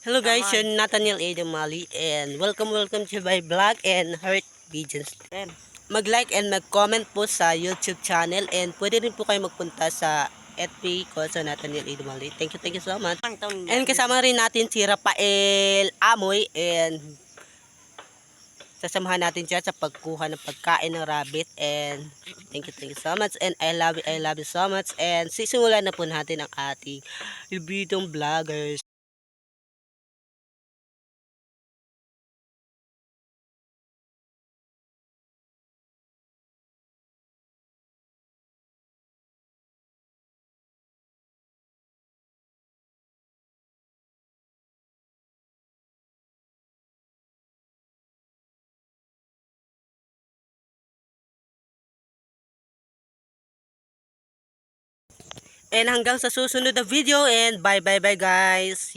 Hello guys, you're Nathaniel A. Dumali and welcome to my vlog and Heart Visions. Mag-like and mag-comment po sa YouTube channel and pwede rin po kayo magpunta sa FB ko sa Nathaniel A. Dumali. Thank you so much. And kasama rin natin si Rafael Amoy and sasamahan natin siya sa pagkuha ng pagkain ng rabbit and thank you so much and I love you so much and sisimulan na po natin ang ating bidong vloggers. And hanggang sa susunod na video and bye guys.